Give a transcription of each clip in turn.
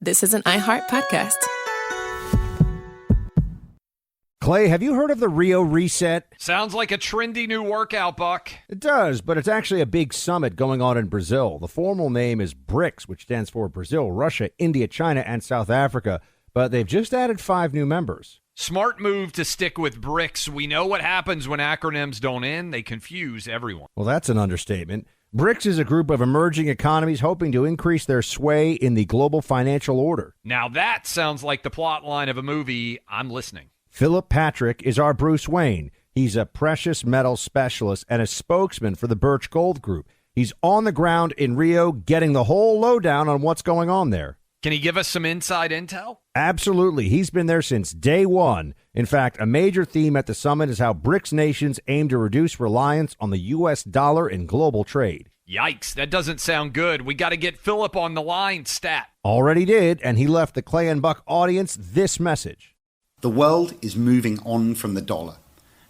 this is an iHeart podcast. Clay, have you heard of the Rio Reset? Sounds like a trendy new workout, Buck. It does, but it's actually a big summit going on in Brazil. The formal name is BRICS, which stands for Brazil, Russia, India, China, and South Africa. But they've just added 5 new members. Smart move to stick with BRICS. We know what happens when acronyms don't end. They confuse everyone. Well, that's an understatement. BRICS is a group of emerging economies hoping to increase their sway in the global financial order. Now that sounds like the plot line of a movie. I'm listening. Philip Patrick is our Bruce Wayne. He's a precious metal specialist and a spokesman for the Birch Gold Group. He's on the ground in Rio getting the whole lowdown on what's going on there. Can he give us some inside intel? Absolutely. He's been there since day one. In fact, a major theme at the summit is how BRICS nations aim to reduce reliance on the U.S. dollar in global trade. Yikes, that doesn't sound good. We got to get Philip on the line, stat. Already did, and he left the Clay and Buck audience this message. The world is moving on from the dollar.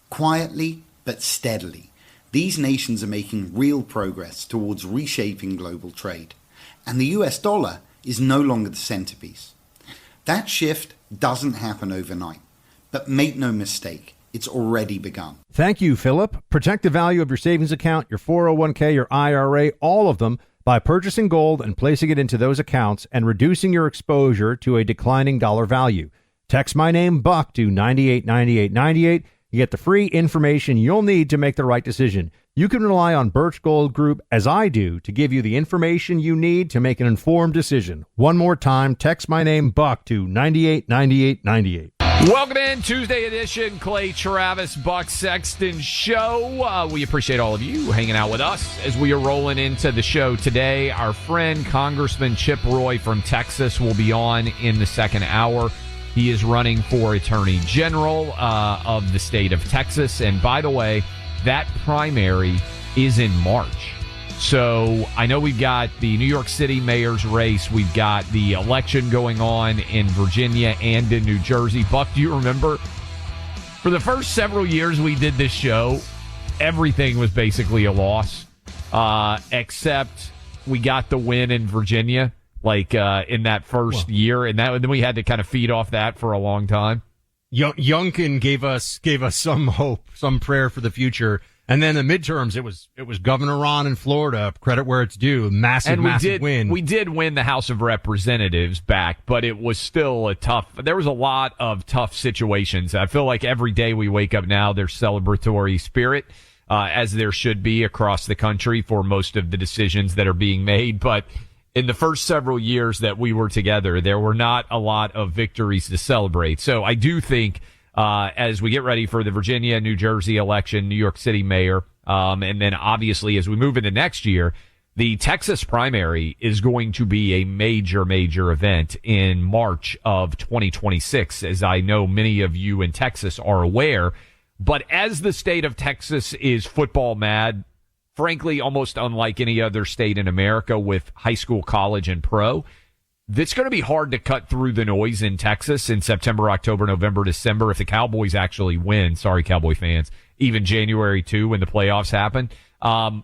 Quietly but steadily, these nations are making real progress towards reshaping global trade. And the US dollar is no longer the centerpiece. That shift doesn't happen overnight. But make no mistake, it's already begun. Thank you, Philip. Protect the value of your savings account, your 401k, your IRA, all of them, by purchasing gold and placing it into those accounts and reducing your exposure to a declining dollar value. Text my name, Buck, to 989898. You get the free information you'll need to make the right decision. You can rely on Birch Gold Group, as I do, to give you the information you need to make an informed decision. One more time, text my name, Buck, to 989898. Welcome in, Tuesday edition, Clay, Travis, Buck Sexton show. We appreciate all of you hanging out with us as we are rolling into the show today. Our friend, Congressman Chip Roy from Texas, will be on in the second hour. He is running for Attorney General of the state of Texas. And by the way, that primary is in March. So I know we've got the New York City mayor's race. We've got the election going on in Virginia and in New Jersey. Buck, do you remember? For the first several years we did this show, everything was basically a loss, except we got the win in Virginia. In that first year, and then we had to kind of feed off that for a long time. Youngkin gave us some hope, some prayer for the future, and then the midterms, it was Governor Ron in Florida, credit where it's due, massive win. We did win the House of Representatives back, but it was still there was a lot of tough situations. I feel like every day we wake up now, there's celebratory spirit, as there should be across the country for most of the decisions that are being made, but in the first several years that we were together, there were not a lot of victories to celebrate. So I do think as we get ready for the Virginia, New Jersey election, New York City mayor, and then obviously as we move into next year, the Texas primary is going to be a major, major event in March of 2026, as I know many of you in Texas are aware. But as the state of Texas is football mad, frankly, almost unlike any other state in America with high school, college, and pro, it's going to be hard to cut through the noise in Texas in September, October, November, December. If the Cowboys actually win, sorry, Cowboy fans, even January 2 when the playoffs happen. As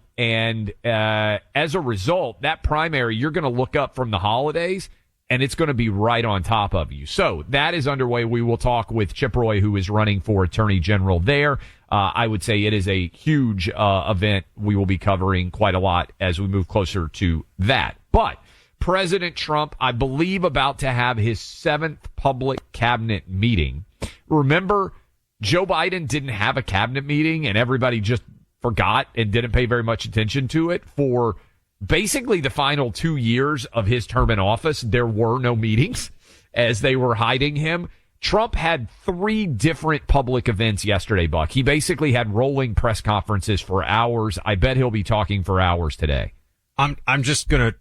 a result, that primary, you're going to look up from the holidays, and it's going to be right on top of you. So that is underway. We will talk with Chip Roy, who is running for Attorney General there. I would say it is a huge event. We will be covering quite a lot as we move closer to that. But President Trump, I believe, about to have his 7th public cabinet meeting. Remember, Joe Biden didn't have a cabinet meeting, and everybody just forgot and didn't pay very much attention to it for basically the final 2 years of his term in office. There were no meetings as they were hiding him. Trump had 3 different public events yesterday, Buck. He basically had rolling press conferences for hours. I bet he'll be talking for hours today. I'm just going to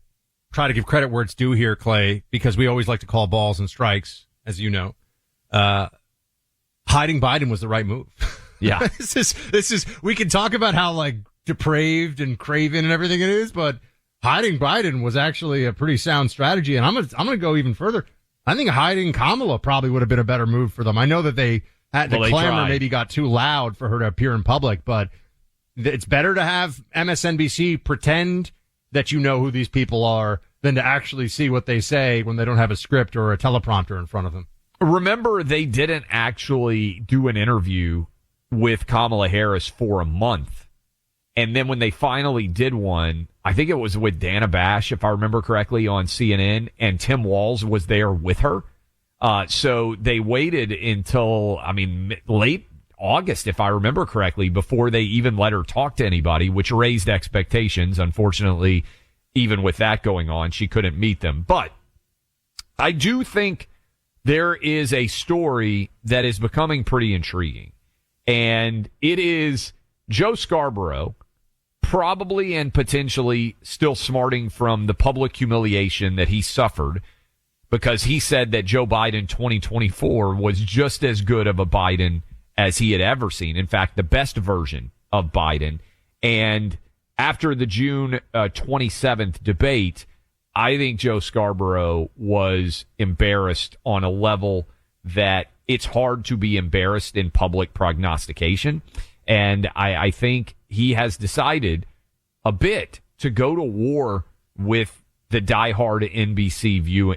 try to give credit where it's due here, Clay, because we always like to call balls and strikes, as you know. Hiding Biden was the right move. Yeah. This is, we can talk about how depraved and craven and everything it is, but hiding Biden was actually a pretty sound strategy. And I'm going to go even further. I think hiding Kamala probably would have been a better move for them. I know that the clamor maybe got too loud for her to appear in public, but it's better to have MSNBC pretend that you know who these people are than to actually see what they say when they don't have a script or a teleprompter in front of them. Remember, they didn't actually do an interview with Kamala Harris for a month. And then when they finally did one, I think it was with Dana Bash, if I remember correctly, on CNN, and Tim Walz was there with her. So they waited until, late August, if I remember correctly, before they even let her talk to anybody, which raised expectations. Unfortunately, even with that going on, she couldn't meet them. But I do think there is a story that is becoming pretty intriguing. And it is Joe Scarborough, probably and potentially still smarting from the public humiliation that he suffered, because he said that Joe Biden 2024 was just as good of a Biden as he had ever seen. In fact, the best version of Biden. And after the June 27th debate, I think Joe Scarborough was embarrassed on a level that it's hard to be embarrassed in public prognostication. And I think he has decided a bit to go to war with the diehard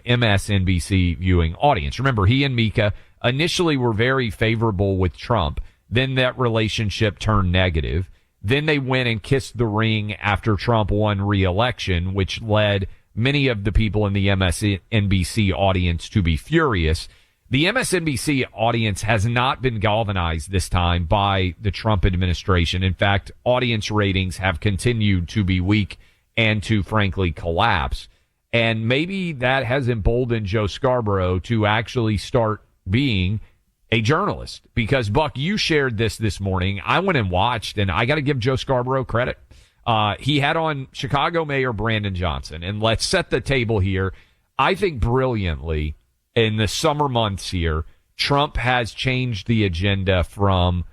MSNBC viewing audience. Remember, he and Mika initially were very favorable with Trump. Then that relationship turned negative. Then they went and kissed the ring after Trump won re-election, which led many of the people in the MSNBC audience to be furious. The MSNBC audience has not been galvanized this time by the Trump administration. In fact, audience ratings have continued to be weak and to, frankly, collapse. And maybe that has emboldened Joe Scarborough to actually start being a journalist. Because, Buck, you shared this morning. I went and watched, and I got to give Joe Scarborough credit. He had on Chicago Mayor Brandon Johnson. And let's set the table here. I think brilliantly, in the summer months here, Trump has changed the agenda from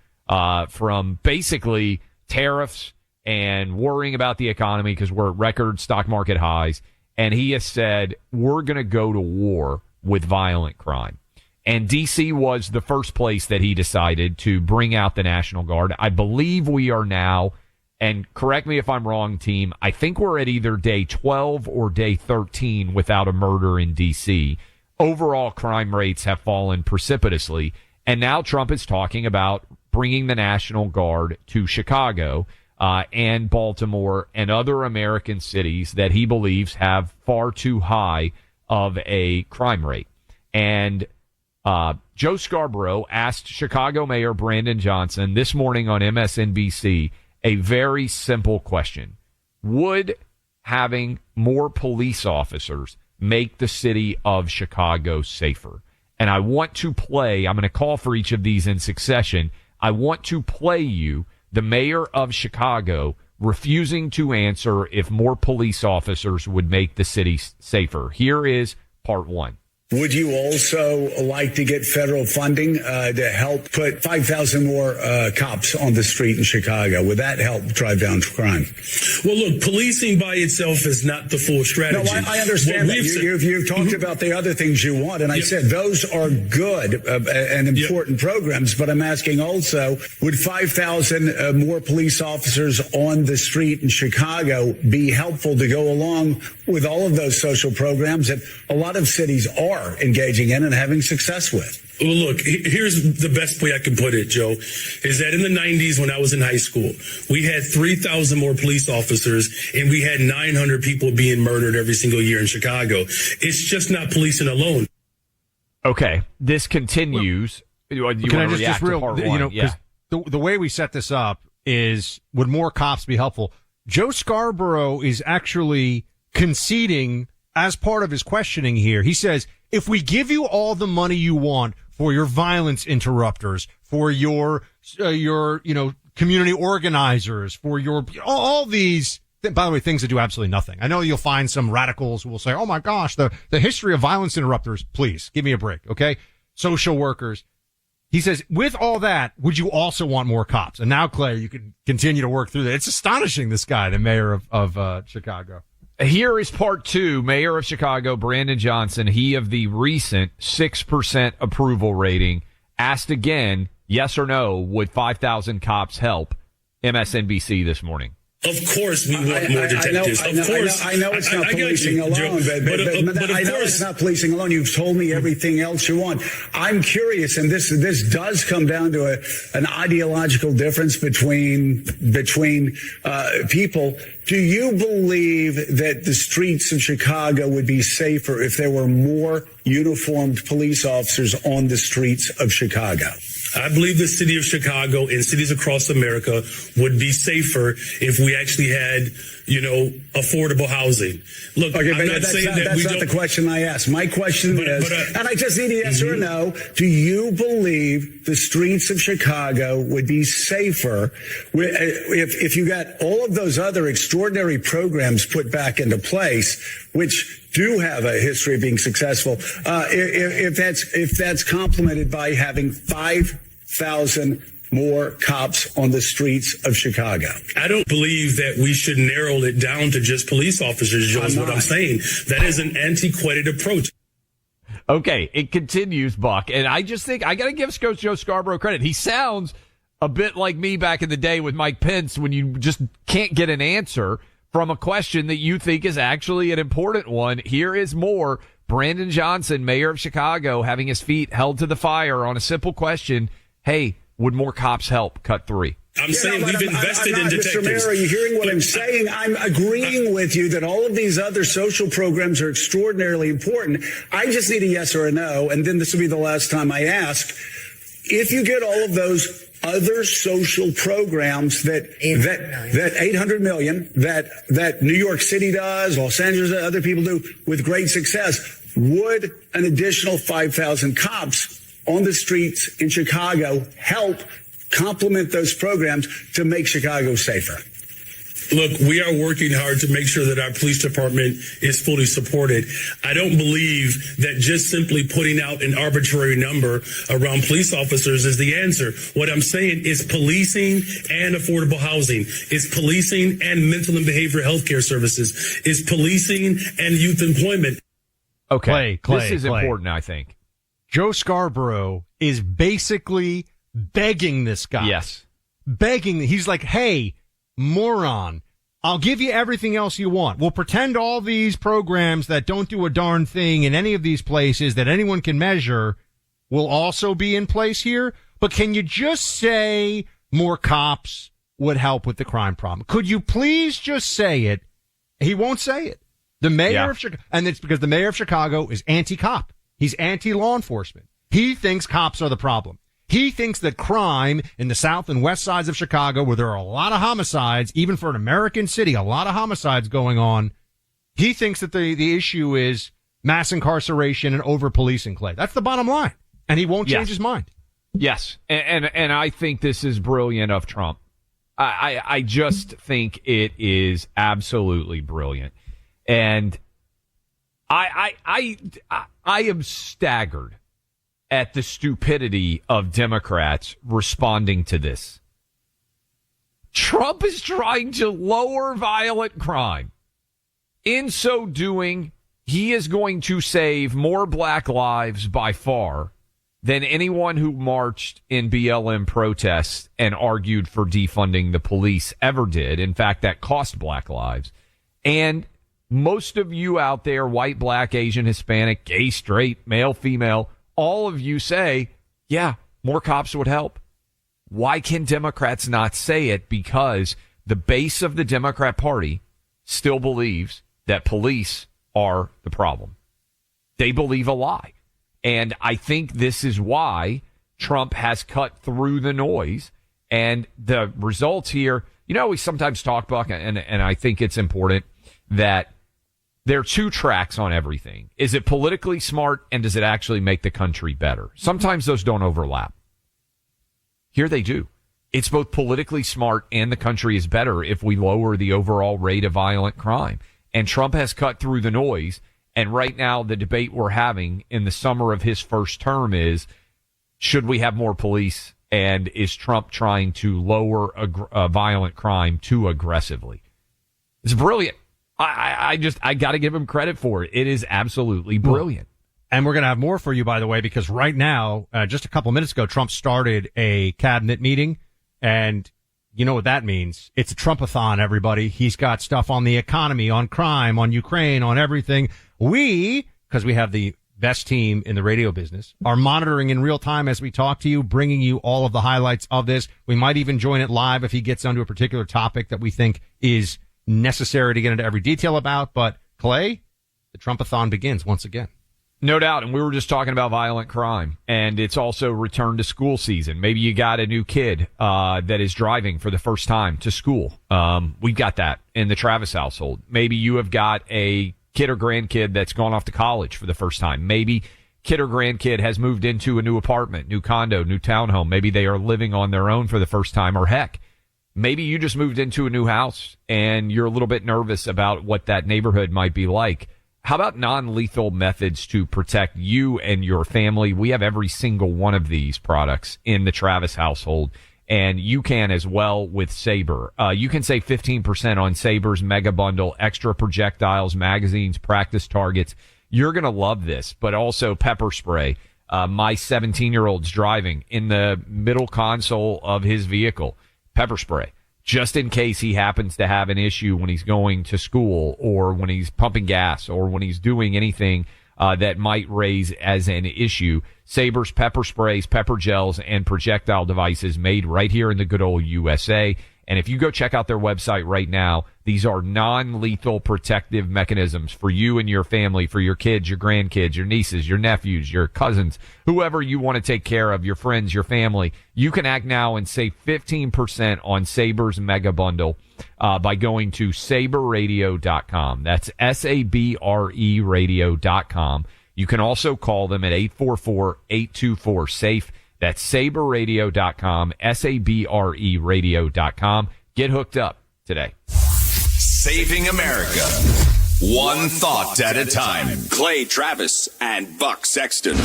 basically tariffs and worrying about the economy because we're at record stock market highs. And he has said, we're going to go to war with violent crime. And D.C. was the first place that he decided to bring out the National Guard. I believe we are now, and correct me if I'm wrong, team, I think we're at either day 12 or day 13 without a murder in D.C. Overall crime rates have fallen precipitously. And now Trump is talking about bringing the National Guard to Chicago and Baltimore and other American cities that he believes have far too high of a crime rate. And Joe Scarborough asked Chicago Mayor Brandon Johnson this morning on MSNBC a very simple question. Would having more police officers make the city of Chicago safer? And I want to play, I'm going to call for each of these in succession. I want to play you the mayor of Chicago refusing to answer if more police officers would make the city safer. Here is part one. Would you also like to get federal funding to help put 5,000 more cops on the street in Chicago? Would that help drive down crime? Well, look, policing by itself is not the full strategy. No, I understand that. You've talked about the other things you want, and I said those are good and important programs, but I'm asking also, would 5,000 more police officers on the street in Chicago be helpful to go along with all of those social programs that a lot of cities are engaging in and having success with? Well, look, here's the best way I can put it, Joe, is that in the 90s when I was in high school, we had 3,000 more police officers and we had 900 people being murdered every single year in Chicago. It's just not policing alone. Okay, this continues. Well, can I just real, because the way we set this up is, would more cops be helpful? Joe Scarborough is actually conceding as part of his questioning here. He says, if we give you all the money you want for your violence interrupters, for your community organizers, for your, all these, by the way, things that do absolutely nothing. I know you'll find some radicals who will say, oh my gosh, the history of violence interrupters, please give me a break. Okay. Social workers. He says, with all that, would you also want more cops? And now, Clay, you can continue to work through that. It's astonishing, this guy, the mayor of Chicago. Here is part two. Mayor of Chicago, Brandon Johnson, he of the recent 6% approval rating, asked again, yes or no, would 5,000 cops help? MSNBC this morning. Of course, we want more detectives. I know it's not policing alone, but I know it's not policing alone. You've told me everything else you want. I'm curious, and this does come down to an ideological difference between people. Do you believe that the streets of Chicago would be safer if there were more uniformed police officers on the streets of Chicago? I believe the city of Chicago and cities across America would be safer if we actually had, affordable housing. Look, okay, I'm not saying that we don't. That's not the question I asked. My question is, and I just need a yes or a no, do you believe the streets of Chicago would be safer if you got all of those other extraordinary programs put back into place, which do have a history of being successful, if that's complemented by having 5,000 more cops on the streets of Chicago? I don't believe that we should narrow it down to just police officers, Joe, is what I'm saying. That is an antiquated approach. Okay, it continues, Buck. And I just think I got to give Coach Joe Scarborough credit. He sounds a bit like me back in the day with Mike Pence when you just can't get an answer from a question that you think is actually an important one. Here is more. Brandon Johnson, mayor of Chicago, having his feet held to the fire on a simple question. Hey, would more cops help? Cut 3. I'm saying we've invested in detectives. Mr. Mayor, are you hearing what I'm saying? I'm agreeing with you that all of these other social programs are extraordinarily important. I just need a yes or a no, and then this will be the last time I ask. If you get all of those other social programs that 800 million that New York City does, Los Angeles, other people do with great success, would an additional 5,000 cops on the streets in Chicago help complement those programs to make Chicago safer? Look, we are working hard to make sure that our police department is fully supported. I don't believe that just simply putting out an arbitrary number around police officers is the answer. What I'm saying is policing and affordable housing, is policing and mental and behavioral health care services, is policing and youth employment. Okay, Clay, this is important, I think. Joe Scarborough is basically begging this guy. Yes. Begging. He's like, hey, moron, I'll give you everything else you want. We'll pretend all these programs that don't do a darn thing in any of these places that anyone can measure will also be in place here. But can you just say more cops would help with the crime problem? Could you please just say it? He won't say it. The mayor of Chicago, and it's because the mayor of Chicago is anti-cop. He's anti-law enforcement. He thinks cops are the problem. He thinks that crime in the south and west sides of Chicago, where there are a lot of homicides, even for an American city, a lot of homicides going on, he thinks that the issue is mass incarceration and over-policing, Clay. That's the bottom line. And he won't change his mind. Yes. And I think this is brilliant of Trump. I just think it is absolutely brilliant. And I am staggered at the stupidity of Democrats responding to this. Trump is trying to lower violent crime. In so doing, he is going to save more black lives by far than anyone who marched in BLM protests and argued for defunding the police ever did. In fact, that cost black lives. And most of you out there, white, black, Asian, Hispanic, gay, straight, male, female, all of you say, yeah, more cops would help. Why can Democrats not say it? Because the base of the Democrat Party still believes that police are the problem. They believe a lie. And I think this is why Trump has cut through the noise. And the results here, we sometimes talk, Buck, and I think it's important that there are two tracks on everything. Is it politically smart, and does it actually make the country better? Sometimes those don't overlap. Here they do. It's both politically smart and the country is better if we lower the overall rate of violent crime. And Trump has cut through the noise. And right now, the debate we're having in the summer of his first term is, should we have more police? And is Trump trying to lower violent crime too aggressively? It's brilliant. I got to give him credit for it. It is absolutely brilliant. And we're going to have more for you, by the way, because right now, just a couple minutes ago, Trump started a cabinet meeting, and you know what that means. It's a Trumpathon, everybody. He's got stuff on the economy, on crime, on Ukraine, on everything. We, because we have the best team in the radio business, are monitoring in real time as we talk to you, bringing you all of the highlights of this. We might even join it live if he gets onto a particular topic that we think is necessary to get into every detail about. But, Clay, the Trumpathon begins once again. No doubt. And we were just talking about violent crime, and it's also return to school season. Maybe you got a new kid that is driving for the first time to school. We've got that in the Travis household. Maybe you have got a kid or grandkid that's gone off to college for the first time. Maybe kid or grandkid has moved into a new apartment, new condo, new townhome. Maybe they are living on their own for the first time, or heck, maybe you just moved into a new house and you're a little bit nervous about what that neighborhood might be like. How about non-lethal methods to protect you and your family? We have every single one of these products in the Travis household, and you can as well with Sabre. You can save 15% on Sabre's mega bundle, extra projectiles, magazines, practice targets. You're going to love this, but also pepper spray. My 17-year-old's driving in the middle console of his vehicle, pepper spray, just in case he happens to have an issue when he's going to school or when he's pumping gas or when he's doing anything that might raise as an issue. Sabre's pepper sprays, pepper gels, and projectile devices made right here in the good old USA. And if you go check out their website right now, these are non-lethal protective mechanisms for you and your family, for your kids, your grandkids, your nieces, your nephews, your cousins, whoever you want to take care of, your friends, your family. You can act now and save 15% on Sabre's mega bundle by going to sabreradio.com. That's SABRE radio.com. You can also call them at 844-824-SAFE. That's sabreradio.com, SABRE radio.com. Get hooked up today. Saving America. One thought at a time. Clay Travis and Buck Sexton.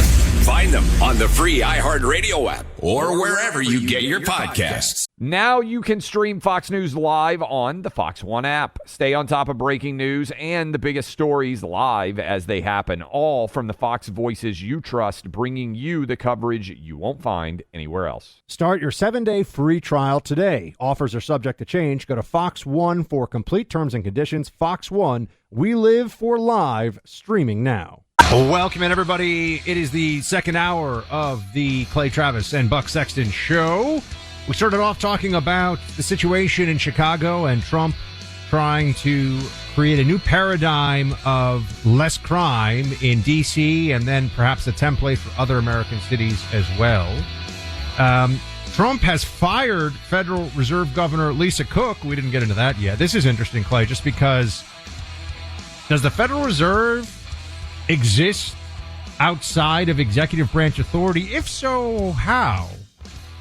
Find them on the free iHeartRadio app or wherever you get your podcasts. Now you can stream Fox News live on the Fox One app. Stay on top of breaking news and the biggest stories live as they happen, all from the Fox voices you trust, bringing you the coverage you won't find anywhere else. Start your 7-day free trial today. Offers are subject to change. Go to Fox One for complete terms and conditions. Fox One, we live for live streaming now. Welcome in, everybody. It is the second hour of the Clay Travis and Buck Sexton show. We started off talking about the situation in Chicago and Trump trying to create a new paradigm of less crime in D.C. and then perhaps a template for other American cities as well. Trump has fired Federal Reserve Governor Lisa Cook. We didn't get into that yet. This is interesting, Clay, just because does the Federal Reserve exist outside of executive branch authority? If so, how?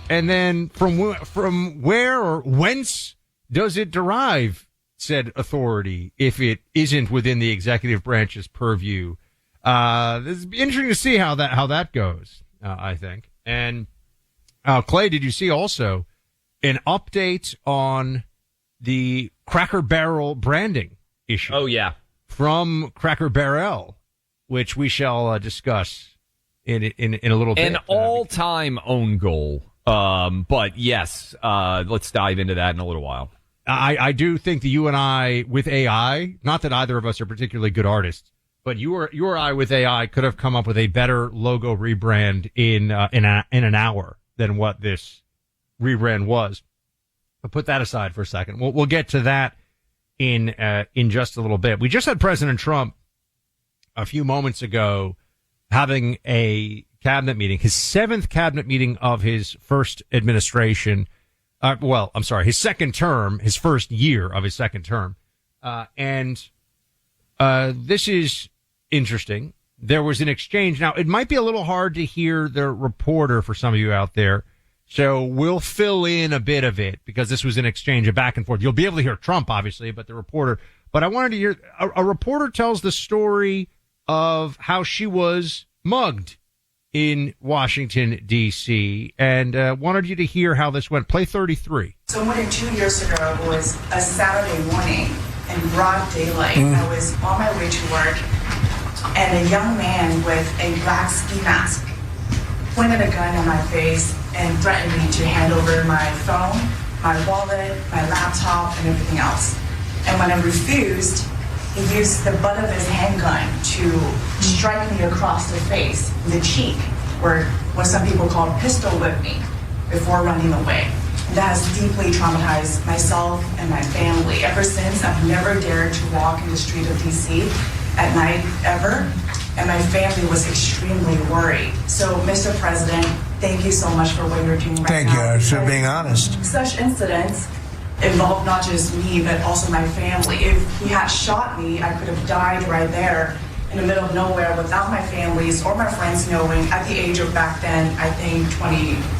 And then from where or whence does it derive said authority if it isn't within the executive branch's purview? This is interesting to see how that goes, I think. And Clay, did you see also an update on the Cracker Barrel branding issue? Oh, yeah. From Cracker Barrel, which we shall discuss in a little bit. An all-time own goal. But yes, let's dive into that in a little while. I do think that you and I with AI, not that either of us are particularly good artists, but you or I with AI could have come up with a better logo rebrand in an hour than what this rebrand was. But put that aside for a second. We'll get to that in just a little bit. We just had President Trump a few moments ago having a cabinet meeting, his 7th cabinet meeting of his first administration. His second term, his first year of his second term. And this is interesting. There was an exchange. Now, it might be a little hard to hear the reporter for some of you out there, so we'll fill in a bit of it because this was an exchange of back and forth. You'll be able to hear Trump, obviously, but the reporter. But I wanted to hear a reporter tells the story of how she was mugged in Washington, D.C., and wanted you to hear how this went. Play 33. So more than 2 years ago, it was a Saturday morning in broad daylight. I was on my way to work, and a young man with a black ski mask pointed a gun at my face and threatened me to hand over my phone my wallet, my laptop, and everything else. And when I refused, he used the butt of his handgun to strike me across the face, the cheek, or what some people call pistol whip me before running away. That has deeply traumatized myself and my family. Ever since, I've never dared to walk in the street of DC at night ever, and my family was extremely worried. So, Mr. President, thank you so much for what you're doing right now. Thank you for being honest. Such incidents involve not just me, but also my family. If he had shot me, I could have died right there in the middle of nowhere without my families or my friends knowing at the age of back then, I think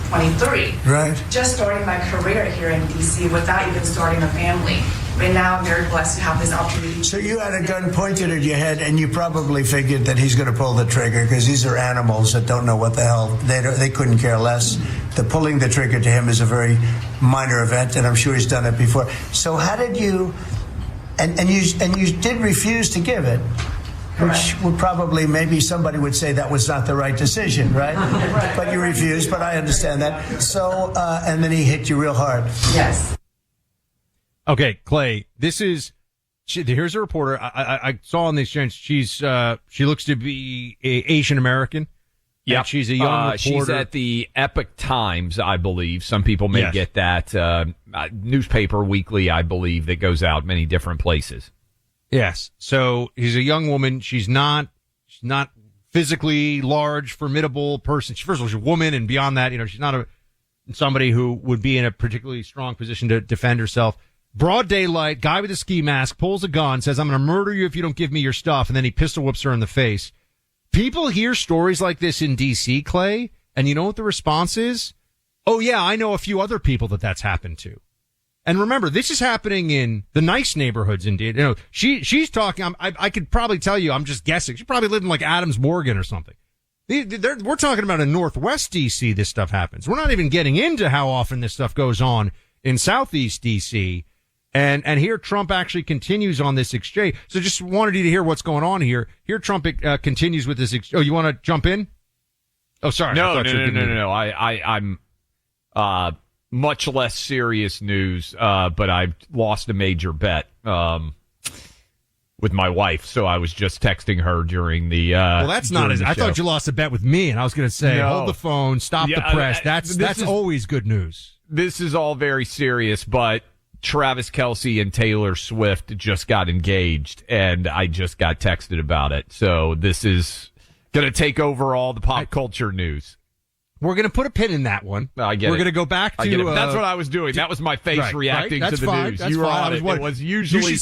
23. Right. Just starting my career here in DC without even starting a family. But now I'm very blessed to have this opportunity. So you had a gun pointed at your head, and you probably figured that he's going to pull the trigger because these are animals that don't know what the hell. They couldn't care less. The pulling the trigger to him is a very minor event, and I'm sure he's done it before. So how did you? And you did refuse to give it. Which would probably, maybe somebody would say that was not the right decision, right? Right. But you refused, but I understand that. So, and then he hit you real hard. Yes. Okay, Clay, here's a reporter. I saw on the exchange, she looks to be Asian American. Yeah, she's a young reporter. She's at the Epoch Times, I believe. Some people may get that newspaper weekly, I believe, that goes out many different places. Yes. So she's a young woman. She's not physically large, formidable person. First of all, she's a woman, and beyond that, she's not somebody who would be in a particularly strong position to defend herself. Broad daylight, guy with a ski mask pulls a gun, says, "I'm going to murder you if you don't give me your stuff," and then he pistol whips her in the face. People hear stories like this in D.C., Clay, and you know what the response is? Oh, yeah, I know a few other people that's happened to. And remember, this is happening in the nice neighborhoods indeed. She's talking, I could probably tell you, I'm just guessing. She probably lived in like Adams Morgan or something. We're talking about in Northwest DC, this stuff happens. We're not even getting into how often this stuff goes on in Southeast DC. And here Trump actually continues on this exchange. So just wanted you to hear what's going on here. Here Trump continues with this. Oh, you want to jump in? Oh, sorry. No. I'm, much less serious news, but I've lost a major bet with my wife, so I was just texting her during the well, that's not as I thought you lost a bet with me, and I was going to say, no. Hold the phone, stop the press. That's always good news. This is all very serious, but Travis Kelce and Taylor Swift just got engaged, and I just got texted about it. So this is going to take over all the pop culture news. We're going to put a pin in that one. I get it. We're going to go back to... That's what I was doing. That was my face reacting to the news. That's you were fine. on it. It was usually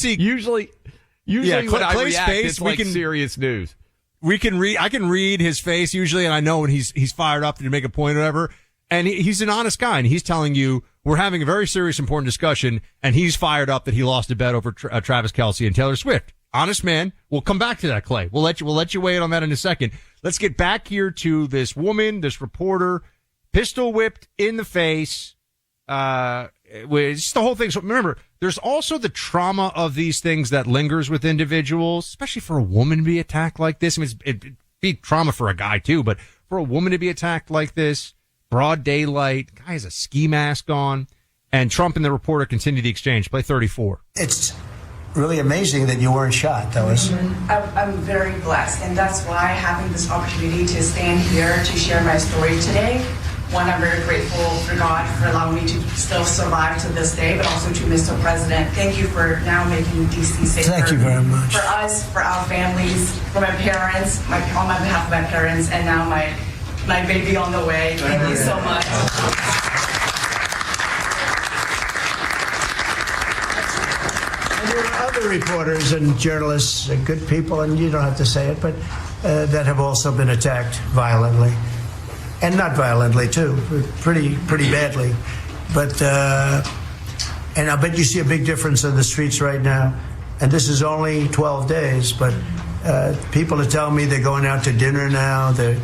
when I react, face, it's like serious news. I can read his face usually, and I know when he's fired up to make a point or whatever. And he's an honest guy, and he's telling you we're having a very serious, important discussion, and he's fired up that he lost a bet over Travis Kelce and Taylor Swift. Honest man. We'll come back to that, Clay. We'll let you weigh in on that in a second. Let's get back here to this woman, this reporter, pistol whipped in the face. It's the whole thing. So remember, there's also the trauma of these things that lingers with individuals, especially for a woman to be attacked like this. I mean, it'd be trauma for a guy too, but for a woman to be attacked like this, broad daylight, guy has a ski mask on, and Trump and the reporter continue the exchange. Play 34. It's really amazing that you weren't shot. That was. I'm very blessed, and that's why having this opportunity to stand here to share my story today. One, I'm very grateful for God for allowing me to still survive to this day, but also to Mr. President. Thank you for now making D.C. safer. Thank you very much. For us, for our families, for my parents, on my behalf of my parents, and now my baby on the way. Thank you so much. There are other reporters and journalists, good people, and you don't have to say it, but that have also been attacked violently, and not violently too, pretty badly. But and I bet you see a big difference in the streets right now. And this is only 12 days, but people are telling me they're going out to dinner now. They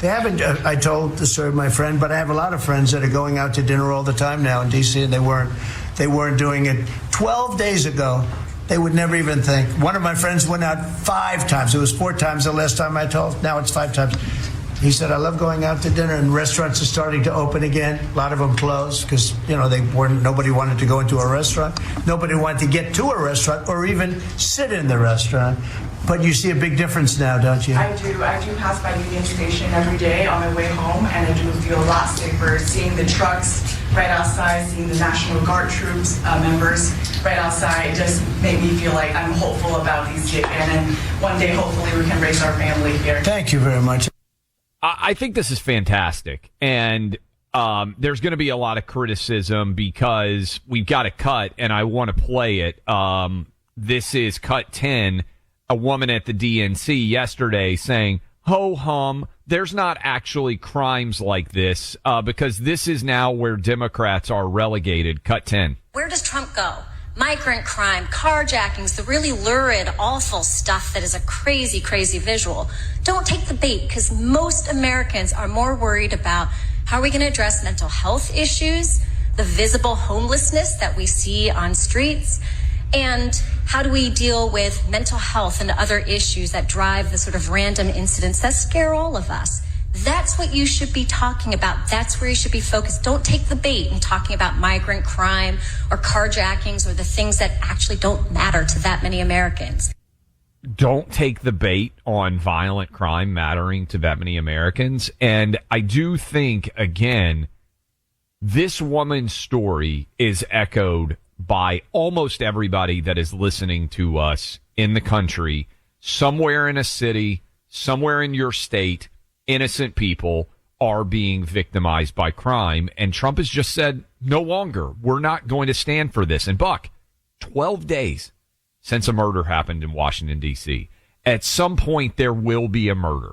haven't. I told this to my friend, but I have a lot of friends that are going out to dinner all the time now in D.C. and they weren't doing it 12 days ago. They would never even think. One of my friends went out 5 times. It was 4 times the last time I told. Now it's 5 times. He said, I love going out to dinner, and restaurants are starting to open again. A lot of them closed because, nobody wanted to go into a restaurant. Nobody wanted to get to a restaurant or even sit in the restaurant. But you see a big difference now, don't you? I do. I do pass by Union Station every day on my way home, and I do feel a lot safer seeing the trucks right outside, seeing the National Guard troops members right outside. It just made me feel like I'm hopeful about these again, and one day hopefully we can raise our family here. Thank you very much. I think this is fantastic, and there's going to be a lot of criticism because we've got a cut, and I want to play it. This is cut 10, a woman at the DNC yesterday saying, ho-hum, there's not actually crimes like this because this is now where Democrats are relegated. Cut 10. Where does Trump go? Migrant crime, carjackings, the really lurid, awful stuff that is a crazy, crazy visual. Don't take the bait, because most Americans are more worried about how are we going to address mental health issues, the visible homelessness that we see on streets, and how do we deal with mental health and other issues that drive the sort of random incidents that scare all of us. That's what you should be talking about. That's where you should be focused. Don't take the bait in talking about migrant crime or carjackings or the things that actually don't matter to that many Americans. Don't take the bait on violent crime mattering to that many Americans. And I do think, again, this woman's story is echoed by almost everybody that is listening to us in the country, somewhere in a city, somewhere in your state. Innocent people are being victimized by crime, and Trump has just said, no longer. We're not going to stand for this. And Buck, 12 days since a murder happened in Washington, D.C. At some point, there will be a murder.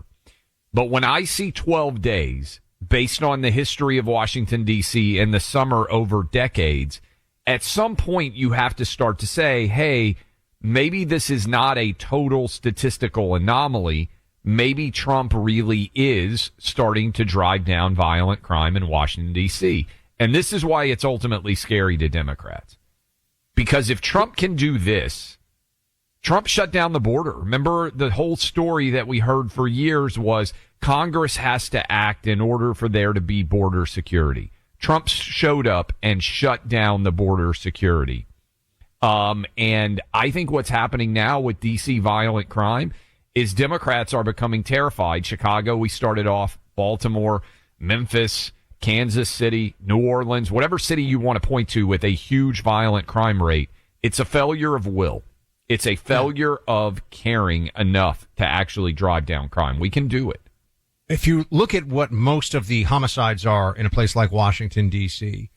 But when I see 12 days, based on the history of Washington, D.C. and the summer over decades, at some point you have to start to say, hey, maybe this is not a total statistical anomaly. Maybe Trump really is starting to drive down violent crime in Washington, D.C. And this is why it's ultimately scary to Democrats. Because if Trump can do this, Trump shut down the border. Remember, the whole story that we heard for years was Congress has to act in order for there to be border security. Trump showed up and shut down the border security. And I think what's happening now with D.C. violent crime is Democrats are becoming terrified. Chicago, we started off, Baltimore, Memphis, Kansas City, New Orleans, whatever city you want to point to with a huge violent crime rate. It's a failure of will. It's a failure of caring enough to actually drive down crime. We can do it. If you look at what most of the homicides are in a place like Washington, D.C.,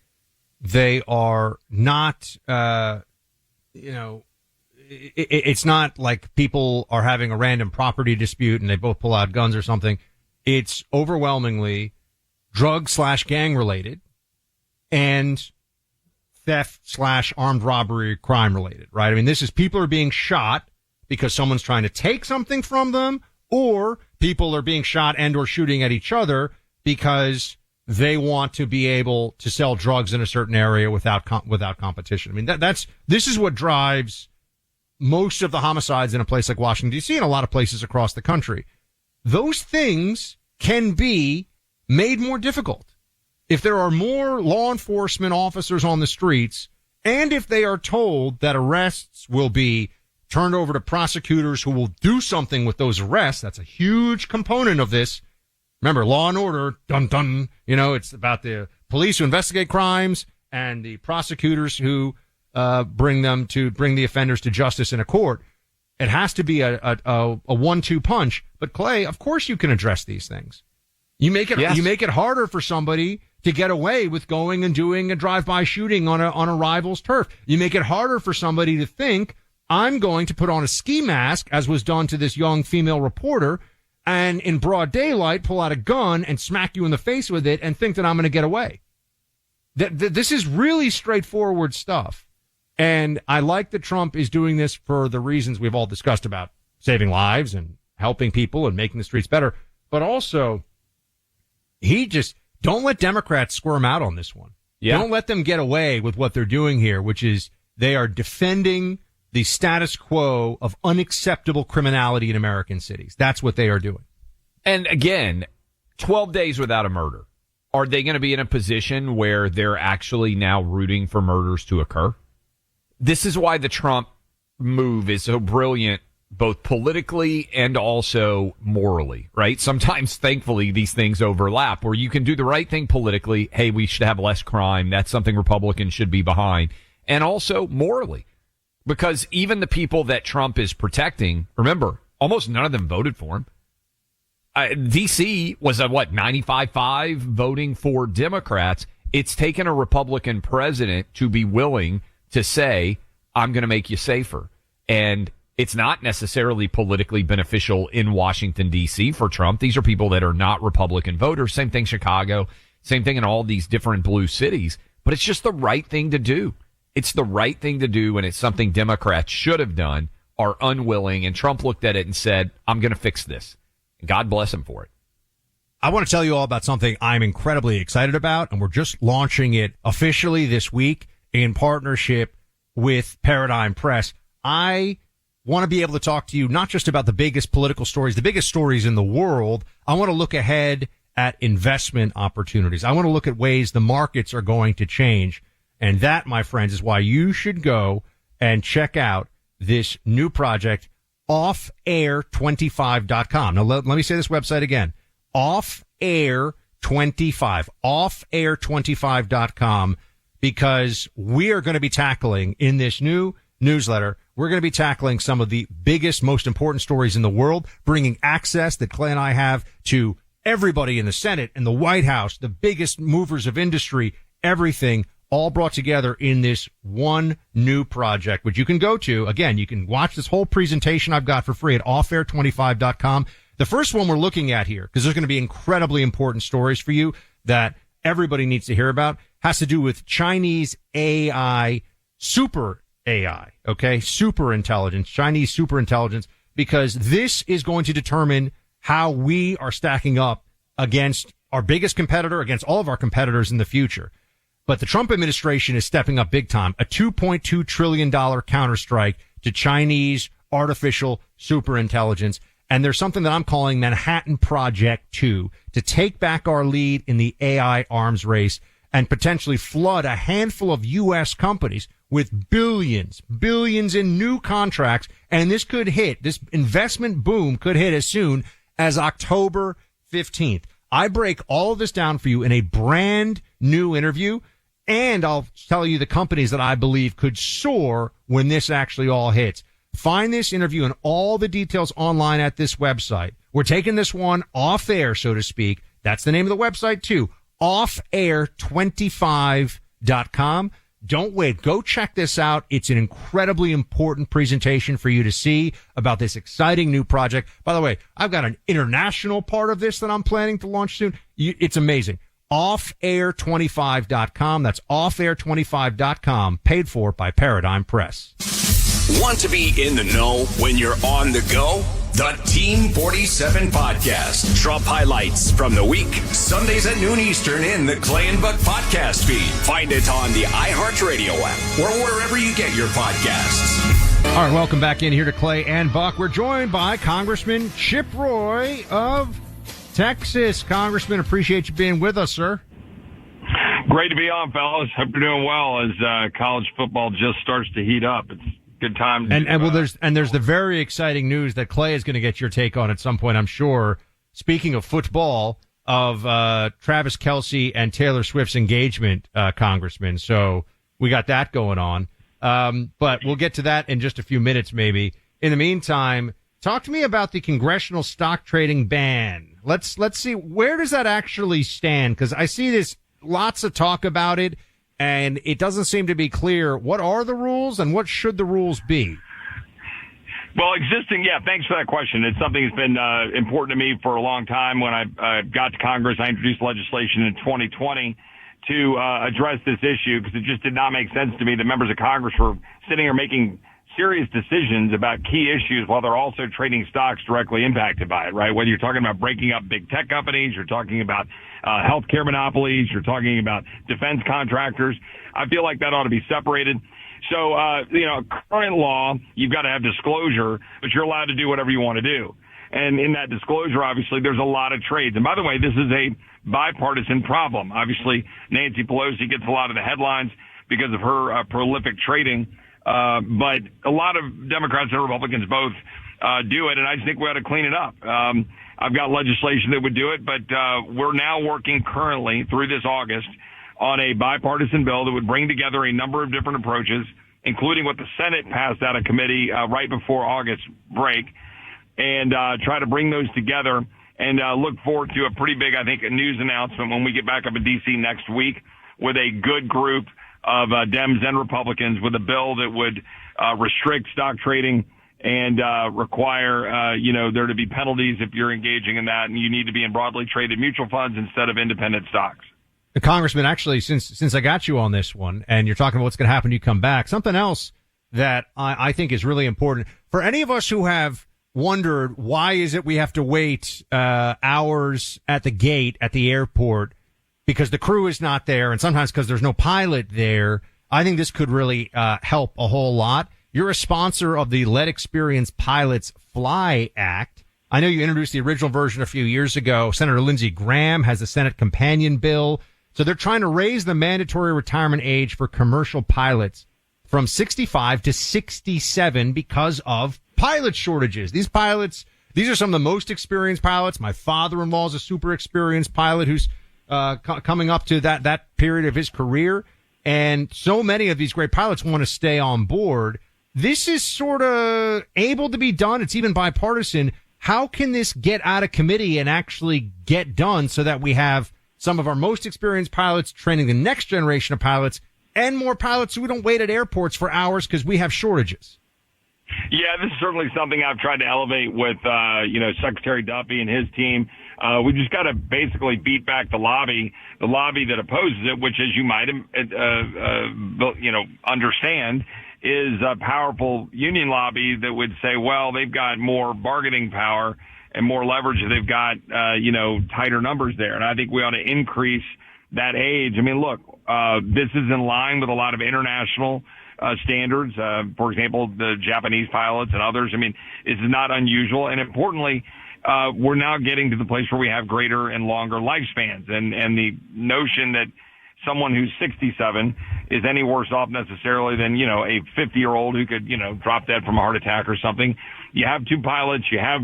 they are not, it's not like people are having a random property dispute and they both pull out guns or something. It's overwhelmingly drug/gang related and theft/armed robbery crime related, right? I mean, this is people are being shot because someone's trying to take something from them, or people are being shot and or shooting at each other because they want to be able to sell drugs in a certain area without competition. I mean, this is what drives most of the homicides in a place like Washington, D.C. and a lot of places across the country. Those things can be made more difficult if there are more law enforcement officers on the streets, and if they are told that arrests will be turned over to prosecutors who will do something with those arrests. That's a huge component of this. Remember, law and order, dun dun, it's about the police who investigate crimes and the prosecutors who bring the offenders to justice in a court. It has to be a 1-2 punch. But Clay, of course you can address these things. You make it harder for somebody to get away with going and doing a drive-by shooting on a rival's turf. You make it harder for somebody to think, I'm going to put on a ski mask, as was done to this young female reporter, and in broad daylight pull out a gun and smack you in the face with it and think that I'm going to get away. This is really straightforward stuff. And I like that Trump is doing this for the reasons we've all discussed about saving lives and helping people and making the streets better. But also, don't let Democrats squirm out on this one. Yeah. Don't let them get away with what they're doing here, which is they are defending the status quo of unacceptable criminality in American cities. That's what they are doing. And again, 12 days without a murder. Are they going to be in a position where they're actually now rooting for murders to occur? This is why the Trump move is so brilliant, both politically and also morally, right? Sometimes, thankfully, these things overlap where you can do the right thing politically. Hey, we should have less crime. That's something Republicans should be behind. And also morally, because even the people that Trump is protecting, remember, almost none of them voted for him. D.C. was a 95-5 voting for Democrats. It's taken a Republican president to be willing to say, I'm going to make you safer. And it's not necessarily politically beneficial in Washington, D.C. for Trump. These are people that are not Republican voters. Same thing Chicago, same thing in all these different blue cities. But it's just the right thing to do. It's the right thing to do, and it's something Democrats should have done, are unwilling. And Trump looked at it and said, I'm going to fix this. God bless him for it. I want to tell you all about something I'm incredibly excited about, and we're just launching it officially this week in partnership with Paradigm Press. I want to be able to talk to you not just about the biggest political stories, the biggest stories in the world. I want to look ahead at investment opportunities. I want to look at ways the markets are going to change. And that, my friends, is why you should go and check out this new project, offair25.com. Now, let me say this website again. Offair25, offair25.com, because we are going to be tackling in this new newsletter, we're going to be tackling some of the biggest, most important stories in the world, bringing access that Clay and I have to everybody in the Senate and the White House, the biggest movers of industry, everything, all brought together in this one new project, which you can go to. Again, you can watch this whole presentation I've got for free at offair25.com. The first one we're looking at here, because there's going to be incredibly important stories for you that everybody needs to hear about, has to do with Chinese AI, super AI, okay? Super intelligence, Chinese super intelligence, because this is going to determine how we are stacking up against our biggest competitor, against all of our competitors in the future. But the Trump administration is stepping up big time, a $2.2 trillion counterstrike to Chinese artificial superintelligence. And there's something that I'm calling Manhattan Project 2 to take back our lead in the AI arms race and potentially flood a handful of U.S. companies with billions in new contracts. And this could hit, this investment boom could hit as soon as October 15th. I break all of this down for you in a brand new interview, and I'll tell you the companies that I believe could soar when this actually all hits. Find this interview and all the details online at this website. We're taking this one off air, so to speak. That's the name of the website too, offair25.com. Don't wait. Go check this out. It's an incredibly important presentation for you to see about this exciting new project. By the way, I've got an international part of this that I'm planning to launch soon. It's amazing. Offair25.com. That's offair25.com, paid for by Paradigm Press. Want to be in the know when you're on the go? The Team 47 Podcast. Trump highlights from the week. Sundays at noon Eastern in the Clay and Buck podcast feed. Find it on the iHeartRadio app or wherever you get your podcasts. All right, welcome back in here to Clay and Buck. We're joined by Congressman Chip Roy of Texas. Congressman, appreciate you being with us, sir. Great to be on, fellas. Hope you're doing well as college football just starts to heat up. It's good time. There's the very exciting news that Clay is going to get your take on at some point, I'm sure. Speaking of football, of Travis Kelce and Taylor Swift's engagement, Congressman. So we got that going on. But we'll get to that in just a few minutes, maybe. In the meantime, talk to me about the congressional stock trading ban. Let's see, where does that actually stand? Because I see this lots of talk about it, and it doesn't seem to be clear. What are the rules and what should the rules be? Well, thanks for that question. It's something that's been important to me for a long time. When I got to Congress, I introduced legislation in 2020 to address this issue because it just did not make sense to me that members of Congress were sitting here making serious decisions about key issues while they're also trading stocks directly impacted by it, right? Whether you're talking about breaking up big tech companies, you're talking about healthcare monopolies, you're talking about defense contractors. I feel like that ought to be separated. So, current law, you've got to have disclosure, but you're allowed to do whatever you want to do. And in that disclosure, obviously, there's a lot of trades. And by the way, this is a bipartisan problem. Obviously, Nancy Pelosi gets a lot of the headlines because of her prolific trading. But a lot of Democrats and Republicans both do it, and I just think we ought to clean it up. I've got legislation that would do it, but we're now working currently through this August on a bipartisan bill that would bring together a number of different approaches, including what the Senate passed out of committee right before August break, and try to bring those together and look forward to a pretty big, I think, a news announcement when we get back up in D.C. next week with a good group of Dems and Republicans with a bill that would restrict stock trading and require, there to be penalties if you're engaging in that, and you need to be in broadly traded mutual funds instead of independent stocks. Congressman, actually, since I got you on this one, and you're talking about what's going to happen when you come back, something else that I think is really important for any of us who have wondered why is it we have to wait hours at the gate at the airport because the crew is not there, and sometimes because there's no pilot there. I think this could really help a whole lot. You're a sponsor of the Let Experienced Pilots Fly Act. I know you introduced the original version a few years ago. Senator Lindsey Graham has a Senate companion bill. So they're trying to raise the mandatory retirement age for commercial pilots from 65 to 67 because of pilot shortages. These are some of the most experienced pilots. My father-in-law is a super experienced pilot who's coming up to that period of his career. And so many of these great pilots want to stay on board. This is sort of able to be done. It's even bipartisan. How can this get out of committee and actually get done so that we have some of our most experienced pilots training the next generation of pilots and more pilots so we don't wait at airports for hours because we have shortages? Yeah, this is certainly something I've tried to elevate with, Secretary Duffy and his team. We just got to basically beat back the lobby that opposes it, which, as you might, understand, is a powerful union lobby that would say, well, they've got more bargaining power and more leverage. They've got, tighter numbers there. And I think we ought to increase that age. I mean, look, this is in line with a lot of international standards. For example, the Japanese pilots and others. I mean, this is not unusual. And importantly, we're now getting to the place where we have greater and longer lifespans. And the notion that someone who's 67 is any worse off necessarily than, a 50-year-old who could, drop dead from a heart attack or something. You have two pilots. You have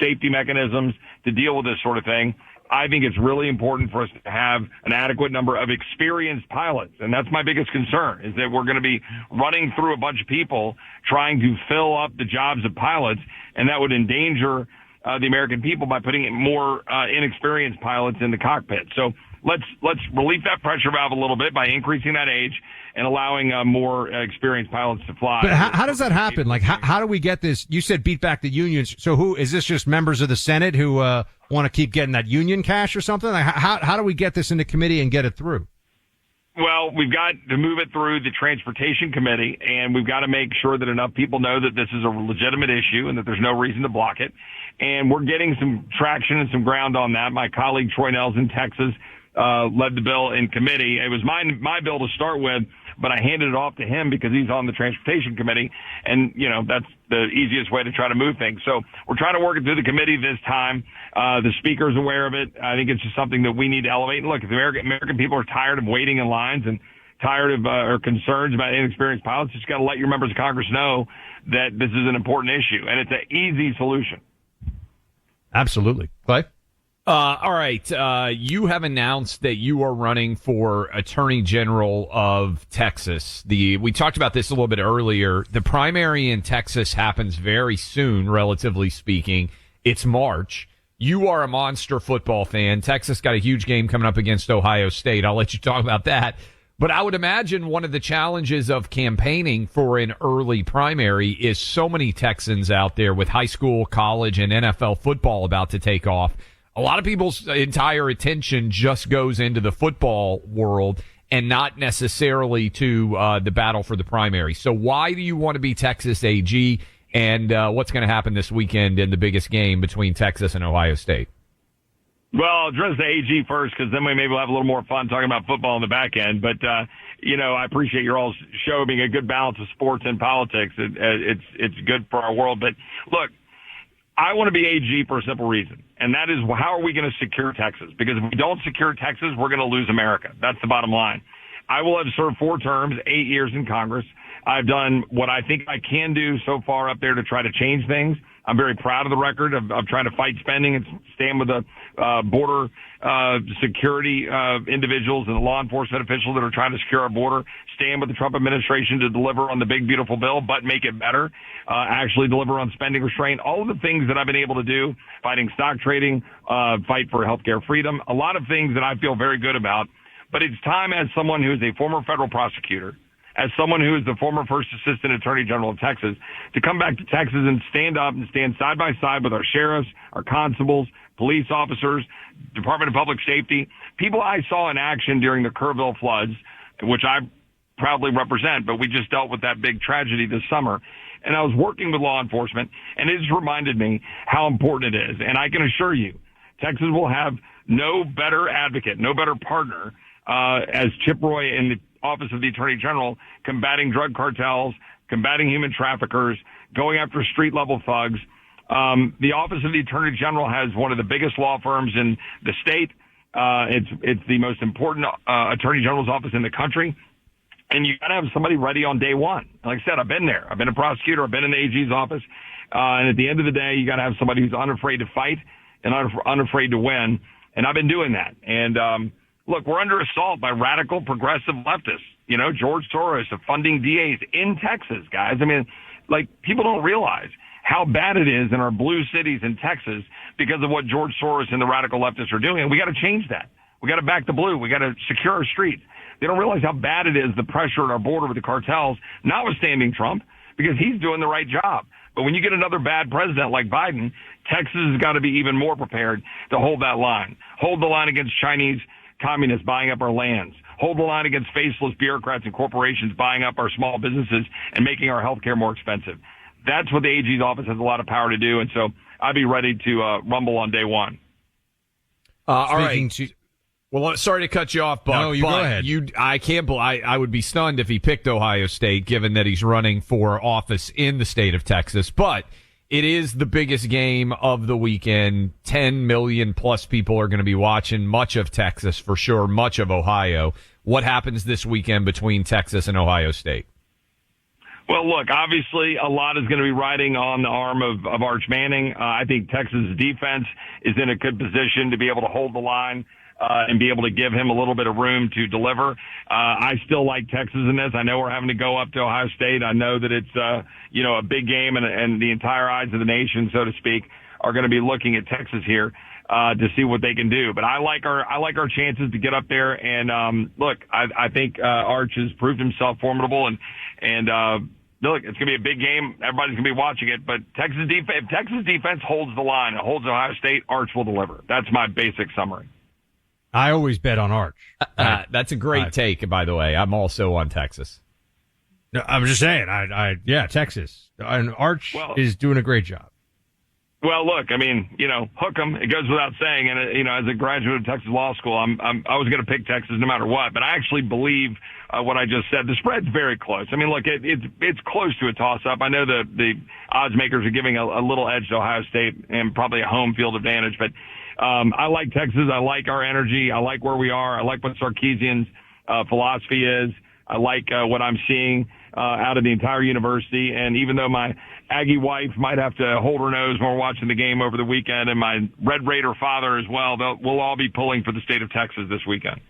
safety mechanisms to deal with this sort of thing. I think it's really important for us to have an adequate number of experienced pilots. And that's my biggest concern, is that we're going to be running through a bunch of people trying to fill up the jobs of pilots, and that would endanger the American people by putting more inexperienced pilots in the cockpit. So let's relieve that pressure valve a little bit by increasing that age and allowing more experienced pilots to fly. But how does that happen? Like, how do we get this? You said beat back the unions. So who is this? Just members of the Senate who want to keep getting that union cash or something? Like, how do we get this into committee and get it through? Well, we've got to move it through the Transportation Committee, and we've got to make sure that enough people know that this is a legitimate issue and that there's no reason to block it. And we're getting some traction and some ground on that. My colleague Troy Nels in Texas led the bill in committee. It was my bill to start with, but I handed it off to him because he's on the Transportation Committee, and that's the easiest way to try to move things. So we're trying to work it through the committee this time. The speaker's aware of it. I think it's just something that we need to elevate. And look, if the American people are tired of waiting in lines and tired of or concerns about inexperienced pilots, you just got to let your members of Congress know that this is an important issue, and it's an easy solution. Absolutely. Clay? All right. You have announced that you are running for Attorney General of Texas. We talked about this a little bit earlier. The primary in Texas happens very soon, relatively speaking. It's March. You are a monster football fan. Texas got a huge game coming up against Ohio State. I'll let you talk about that. But I would imagine one of the challenges of campaigning for an early primary is so many Texans out there with high school, college, and NFL football about to take off. A lot of people's entire attention just goes into the football world and not necessarily to the battle for the primary. So why do you want to be Texas AG, and what's going to happen this weekend in the biggest game between Texas and Ohio State? Well, I'll address the AG first, because then maybe we'll have a little more fun talking about football on the back end. But, I appreciate your all's show being a good balance of sports and politics. It's good for our world. But look, I want to be AG for a simple reason, and that is how are we going to secure Texas? Because if we don't secure Texas, we're going to lose America. That's the bottom line. I will have served 4 terms, 8 years in Congress. I've done what I think I can do so far up there to try to change things. I'm very proud of the record of trying to fight spending and stand with the border security individuals and the law enforcement officials that are trying to secure our border, stand with the Trump administration to deliver on the big, beautiful bill, but make it better, actually deliver on spending restraint, all of the things that I've been able to do, fighting stock trading, fight for healthcare freedom, a lot of things that I feel very good about. But it's time, as someone who is a former federal prosecutor, as someone who is the former first assistant attorney general of Texas, to come back to Texas and stand up and stand side by side with our sheriffs, our constables, police officers, Department of Public Safety, people I saw in action during the Kerrville floods, which I proudly represent, but we just dealt with that big tragedy this summer. And I was working with law enforcement, and it just reminded me how important it is. And I can assure you, Texas will have no better advocate, no better partner as Chip Roy in the Office of the Attorney General, combating drug cartels, combating human traffickers, going after street-level thugs. The Office of the Attorney General has one of the biggest law firms in the state. It's the most important Attorney General's office in the country. And you got to have somebody ready on day one. Like I said, I've been there. I've been a prosecutor. I've been in the AG's office. And at the end of the day, you got to have somebody who's unafraid to fight and unafraid to win. And I've been doing that. And look, we're under assault by radical progressive leftists. You know, George Soros of funding DAs in Texas, guys. I mean, like, people don't realize how bad it is in our blue cities in Texas because of what George Soros and the radical leftists are doing. And we got to change that. We got to back the blue. We got to secure our streets. They don't realize how bad it is, the pressure at our border with the cartels, notwithstanding Trump, because he's doing the right job. But when you get another bad president like Biden, Texas has got to be even more prepared to hold that line. Hold the line against Chinese communists buying up our lands. Hold the line against faceless bureaucrats and corporations buying up our small businesses and making our health care more expensive. That's what the AG's office has a lot of power to do, and so I'd be ready to rumble on day one. All right. Well, sorry to cut you off, Buck. No, you go ahead. I would be stunned if he picked Ohio State, given that he's running for office in the state of Texas. But it is the biggest game of the weekend. 10 million plus people are going to be watching much of Texas for sure, much of Ohio. What happens this weekend between Texas and Ohio State? Well, look, obviously a lot is going to be riding on the arm of Arch Manning. I think Texas' defense is in a good position to be able to hold the line and be able to give him a little bit of room to deliver. I still like Texas in this. I know we're having to go up to Ohio State. I know that it's, a big game and the entire eyes of the nation, so to speak, are going to be looking at Texas here, to see what they can do. But I like our chances to get up there. And, look, I think, Arch has proved himself formidable and look, it's going to be a big game. Everybody's going to be watching it. But if Texas defense holds the line, it holds Ohio State, Arch will deliver. That's my basic summary. I always bet on Arch. That's a great take, by the way. I'm also on Texas. No, I'm just saying, Texas. And Arch is doing a great job. Well, look, I mean, hook 'em. It goes without saying. And, as a graduate of Texas Law School, I was going to pick Texas no matter what. But I actually believe what I just said. The spread's very close. I mean, look, it's close to a toss-up. I know the odds makers are giving a little edge to Ohio State and probably a home field advantage. But I like Texas. I like our energy. I like where we are. I like what Sarkeesian's philosophy is. I like what I'm seeing out of the entire university. And even though my Aggie wife might have to hold her nose when we're watching the game over the weekend, and my Red Raider father as well, we'll all be pulling for the state of Texas this weekend.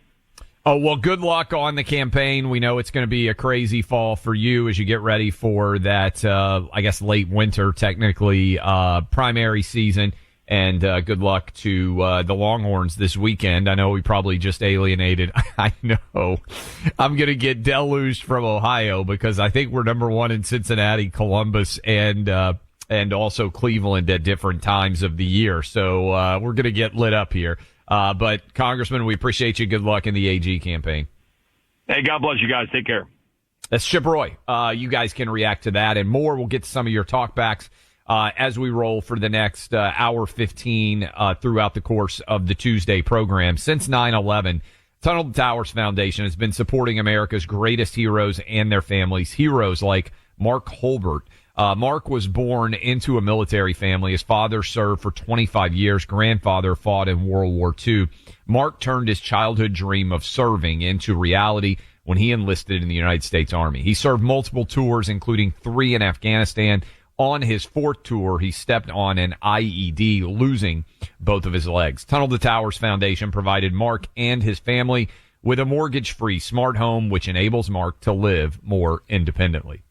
Oh, well, good luck on the campaign. We know it's going to be a crazy fall for you as you get ready for that, late winter, technically, primary season. And good luck to the Longhorns this weekend. I know we probably just alienated. I know. I'm going to get deluged from Ohio because I think we're number one in Cincinnati, Columbus, and also Cleveland at different times of the year. So we're going to get lit up here. But, Congressman, we appreciate you. Good luck in the AG campaign. Hey, God bless you guys. Take care. That's Chip Roy. You guys can react to that and more. We'll get to some of your talkbacks as we roll for the next hour 15 throughout the course of the Tuesday program. Since 9/11, Tunnel to Towers Foundation has been supporting America's greatest heroes and their families. Heroes like Mark Holbert, Mark was born into a military family. His father served for 25 years. Grandfather fought in World War II. Mark turned his childhood dream of serving into reality when he enlisted in the United States Army. He served multiple tours, including 3 in Afghanistan. On his 4th tour, he stepped on an IED, losing both of his legs. Tunnel to Towers Foundation provided Mark and his family with a mortgage-free smart home, which enables Mark to live more independently.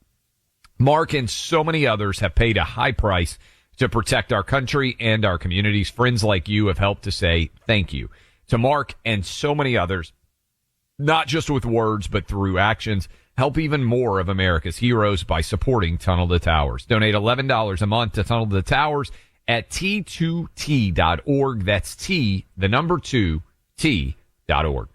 Mark and so many others have paid a high price to protect our country and our communities. Friends like you have helped to say thank you to Mark and so many others, not just with words, but through actions. Help even more of America's heroes by supporting Tunnel to Towers. Donate $11 a month to Tunnel to Towers at T2T.org. That's T, the number 2, T.org.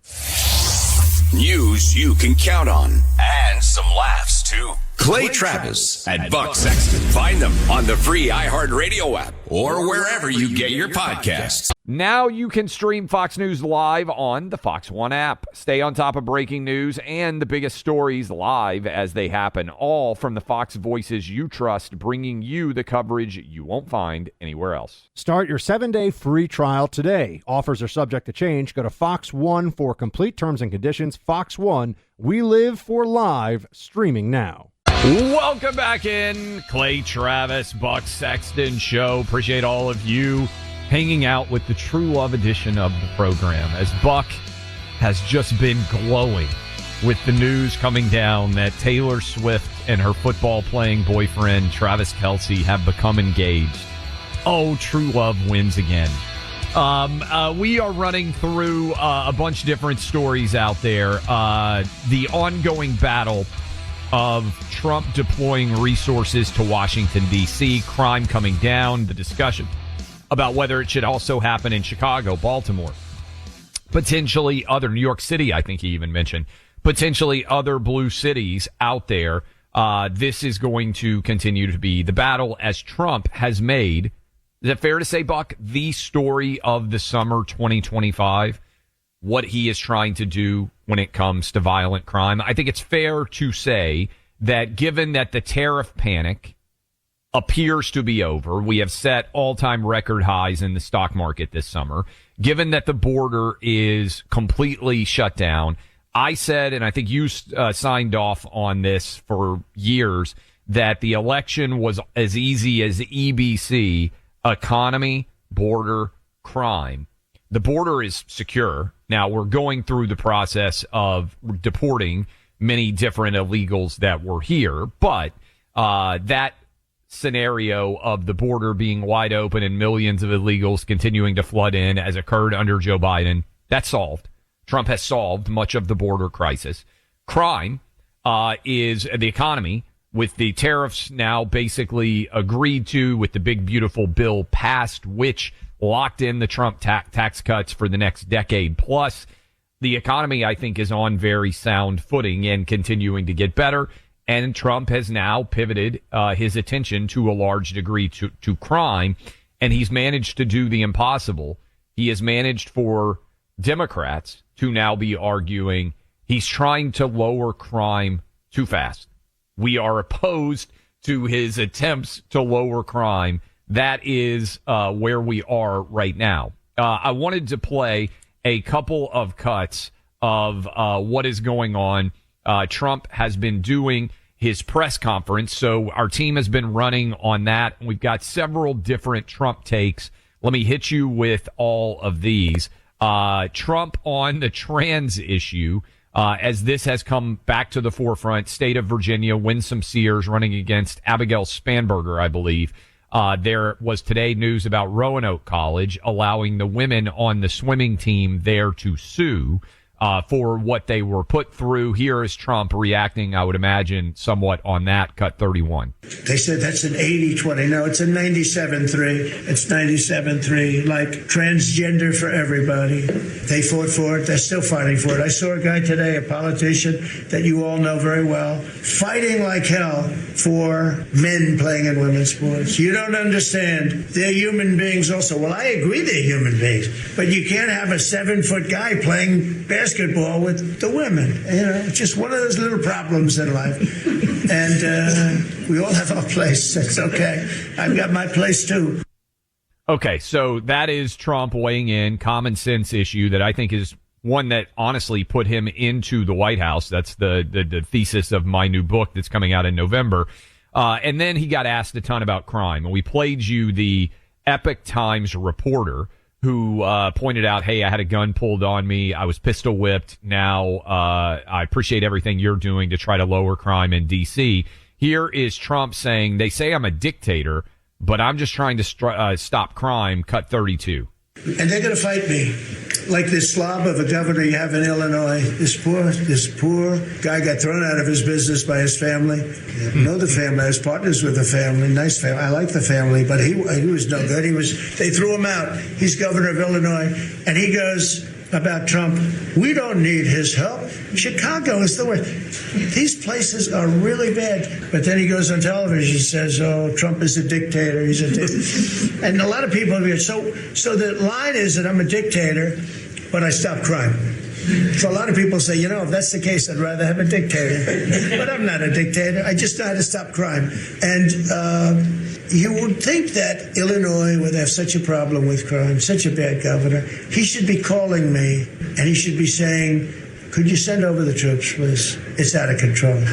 News you can count on, and some laughs too. Clay Travis and Buck Sexton. Find them on the free iHeartRadio app or wherever you get your podcasts. Now you can stream Fox News live on the Fox One app. Stay on top of breaking news and the biggest stories live as they happen, all from the Fox voices you trust, bringing you the coverage you won't find anywhere else. Start your 7-day free trial today. Offers are subject to change. Go to Fox One for complete terms and conditions. Fox One, we live for live, streaming now. Welcome back in. Clay Travis, Buck Sexton Show. Appreciate all of you hanging out with the True Love edition of the program, as Buck has just been glowing with the news coming down that Taylor Swift and her football-playing boyfriend, Travis Kelce, have become engaged. Oh, True Love wins again. We are running through a bunch of different stories out there. The ongoing battle of Trump deploying resources to Washington, D.C., crime coming down, the discussion about whether it should also happen in Chicago, Baltimore, potentially other, New York City, I think he even mentioned, potentially other blue cities out there. This is going to continue to be the battle as Trump has made, is it fair to say, Buck, the story of the summer 2025, what he is trying to do when it comes to violent crime? I think it's fair to say that given that the tariff panic appears to be over, we have set all-time record highs in the stock market this summer, given that the border is completely shut down, I said, and I think you signed off on this for years, that the election was as easy as EBC, economy, border, crime. The border is secure. Now, we're going through the process of deporting many different illegals that were here, but that scenario of the border being wide open and millions of illegals continuing to flood in, as occurred under Joe Biden, that's solved. Trump has solved much of the border crisis. Crime is the economy, with the tariffs now basically agreed to, with the big, beautiful bill passed, which locked in the Trump tax cuts for the next decade. Plus, the economy, I think, is on very sound footing and continuing to get better. And Trump has now pivoted his attention to a large degree to crime, and he's managed to do the impossible. He has managed for Democrats to now be arguing he's trying to lower crime too fast. We are opposed to his attempts to lower crime. That is where we are right now. I wanted to play a couple of cuts of what is going on. Trump has been doing his press conference, so our team has been running on that. We've got several different Trump takes. Let me hit you with all of these. Trump on the trans issue, as this has come back to the forefront. State of Virginia, Winsome Sears running against Abigail Spanberger, I believe. There was today news about Roanoke College allowing the women on the swimming team there to sue for what they were put through. Here is Trump reacting, I would imagine, somewhat on that. Cut 31. They said that's an 80-20. No, it's a 97-3. It's 97-3, like transgender for everybody. They fought for it. They're still fighting for it. I saw a guy today, a politician that you all know very well, fighting like hell for men playing in women's sports. You don't understand. They're human beings also. Well, I agree they're human beings, but you can't have a 7-foot guy playing basketball with the women. You know, it's just one of those little problems in life. And we all have our place. That's okay. I've got my place, too. Okay, so that is Trump weighing in, common sense issue that I think is one that honestly put him into the White House. That's the thesis of my new book that's coming out in November. And then he got asked a ton about crime. And we played you the Epoch Times reporter who pointed out, hey, I had a gun pulled on me. I was pistol whipped. Now I appreciate everything you're doing to try to lower crime in D.C. Here is Trump saying, they say I'm a dictator, but I'm just trying to stop crime, cut 32. And they're going to fight me. Like this slob of a governor you have in Illinois. This poor guy got thrown out of his business by his family. I know the family. I was partners with the family. Nice family. I like the family, but he was no good. They threw him out. He's governor of Illinois. And he goes about Trump, we don't need his help. Chicago is the worst. These places are really bad. But then he goes on television and says, oh, Trump is a dictator. He's a dictator. And a lot of people are so the line is that I'm a dictator, but I stop crime. So a lot of people say, if that's the case, I'd rather have a dictator. But I'm not a dictator. I just know how to stop crime. And you would think that Illinois would have such a problem with crime, such a bad governor. He should be calling me, and he should be saying, could you send over the troops, please? It's out of control.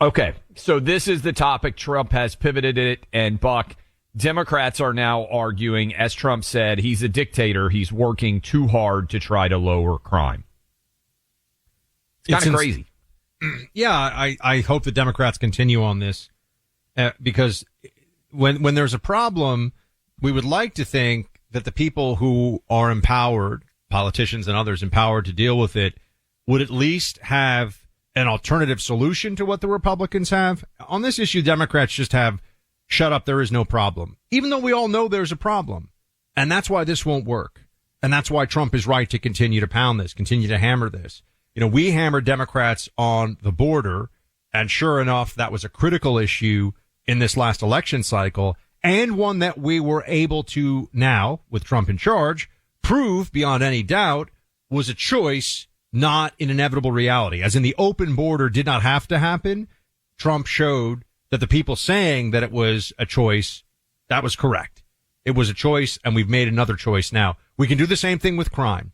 Okay, so this is the topic. Trump has pivoted it, and Buck, Democrats are now arguing, as Trump said, he's a dictator. He's working too hard to try to lower crime. It's kind of crazy. Yeah, I hope the Democrats continue on this because when there's a problem, we would like to think that the people who are empowered, politicians and others empowered to deal with it, would at least have an alternative solution to what the Republicans have. On this issue, Democrats just have shut up, there is no problem, even though we all know there's a problem. And that's why this won't work. And that's why Trump is right to continue to pound this, continue to hammer this. We hammered Democrats on the border, and sure enough, that was a critical issue in this last election cycle, and one that we were able to now, with Trump in charge, prove beyond any doubt was a choice, not an inevitable reality. As in, the open border did not have to happen. Trump showed that the people saying that it was a choice, that was correct. It was a choice, and we've made another choice now. We can do the same thing with crime.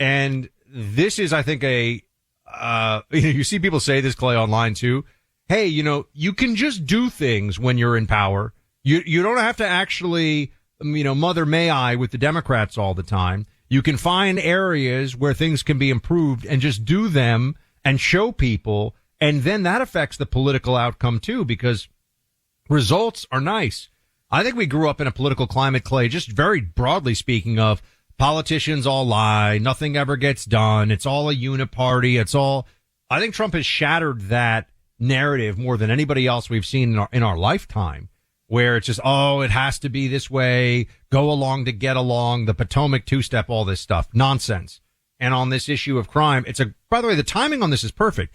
And this is, I think, you see people say this, Clay, online too. Hey, you can just do things when you're in power. You don't have to actually, mother may I with the Democrats all the time. You can find areas where things can be improved and just do them and show people. And then that affects the political outcome too, because results are nice. I think we grew up in a political climate, Clay, just very broadly speaking, of politicians all lie. Nothing ever gets done. It's all a uniparty. I think Trump has shattered that narrative more than anybody else we've seen in our lifetime, where it's just, it has to be this way. Go along to get along. The Potomac two-step, all this stuff. Nonsense. And on this issue of crime, by the way, the timing on this is perfect.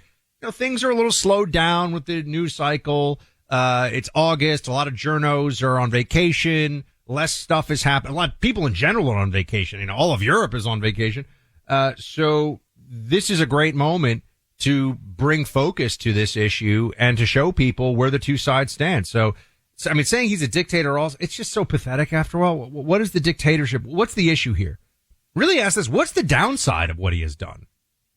Things are a little slowed down with the news cycle. It's August. A lot of journos are on vacation. Less stuff is happening. A lot of people in general are on vacation. All of Europe is on vacation. So this is a great moment to bring focus to this issue and to show people where the two sides stand. So saying he's a dictator, it's just so pathetic after all. What is the dictatorship? What's the issue here? Really ask this. What's the downside of what he has done?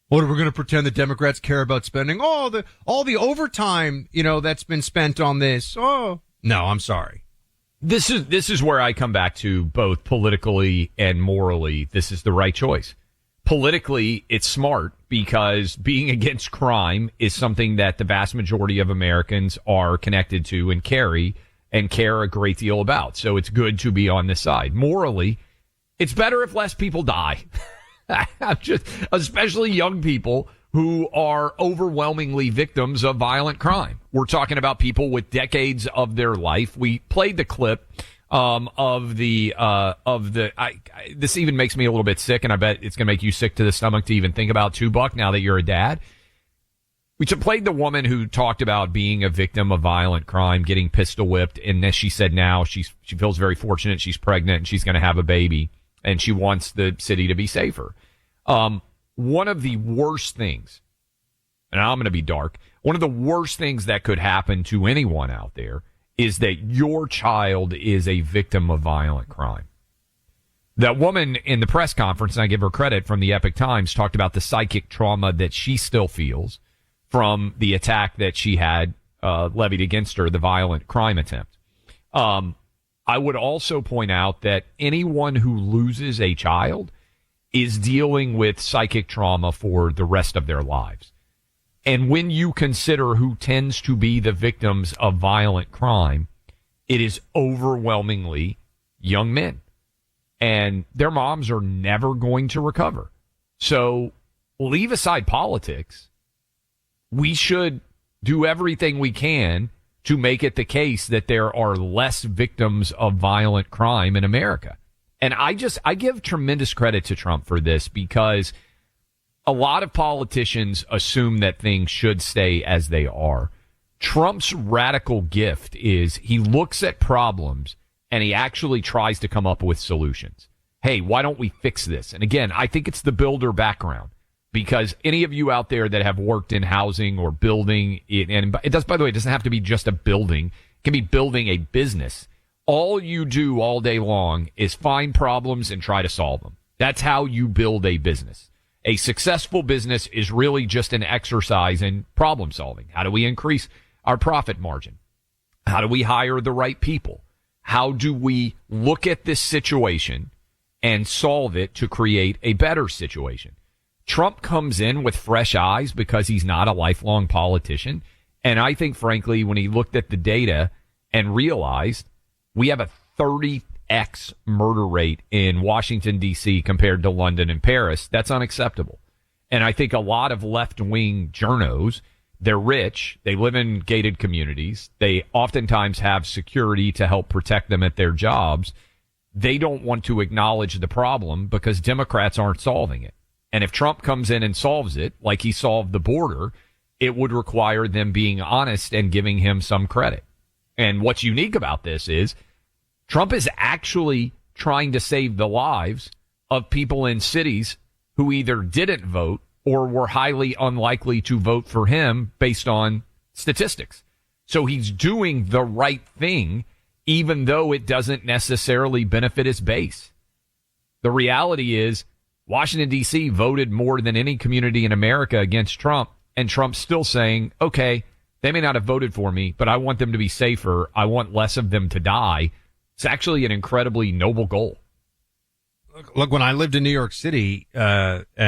What, we're going to pretend the Democrats care about spending all the overtime, that's been spent on this. Oh, no, I'm sorry. This is where I come back to, both politically and morally. This is the right choice. Politically, it's smart because being against crime is something that the vast majority of Americans are connected to and care a great deal about. So it's good to be on this side. Morally, it's better if less people die. Especially young people who are overwhelmingly victims of violent crime. We're talking about people with decades of their life. We played the clip this even makes me a little bit sick, and I bet it's going to make you sick to the stomach to even think about too, Buck, now that you're a dad. We played the woman who talked about being a victim of violent crime, getting pistol whipped, and then she said now she feels very fortunate. She's pregnant and she's going to have a baby, and she wants the city to be safer. One of the worst things, and I'm going to be dark, One of the worst things that could happen to anyone out there is that your child is a victim of violent crime. That woman in the press conference, and I give her credit, from the Epoch Times, talked about the psychic trauma that she still feels from the attack that she had levied against her, the violent crime attempt. I would also point out that anyone who loses a child is dealing with psychic trauma for the rest of their lives. And when you consider who tends to be the victims of violent crime, it is overwhelmingly young men. And their moms are never going to recover. So leave aside politics. We should do everything we can to make it the case that there are less victims of violent crime in America. And I give tremendous credit to Trump for this, because a lot of politicians assume that things should stay as they are. Trump's radical gift is he looks at problems and he actually tries to come up with solutions. Hey, why don't we fix this? And again, I think it's the builder background, because any of you out there that have worked in housing or building, and it does, by the way, it doesn't have to be just a building. It can be building a business. All you do all day long is find problems and try to solve them. That's how you build a business. A successful business is really just an exercise in problem solving. How do we increase our profit margin? How do we hire the right people? How do we look at this situation and solve it to create a better situation? Trump comes in with fresh eyes because he's not a lifelong politician. And I think, frankly, when he looked at the data and realized we have a 30x murder rate in Washington, D.C. compared to London and Paris, that's unacceptable. And I think a lot of left-wing journos, they're rich, they live in gated communities, they oftentimes have security to help protect them at their jobs. They don't want to acknowledge the problem because Democrats aren't solving it. And if Trump comes in and solves it, like he solved the border, it would require them being honest and giving him some credit. And what's unique about this is Trump is actually trying to save the lives of people in cities who either didn't vote or were highly unlikely to vote for him based on statistics. So he's doing the right thing, even though it doesn't necessarily benefit his base. The reality is Washington, D.C. voted more than any community in America against Trump, and Trump's still saying, okay, they may not have voted for me, but I want them to be safer. I want less of them to die. It's actually an incredibly noble goal. Look, when I lived in New York City, Bloomberg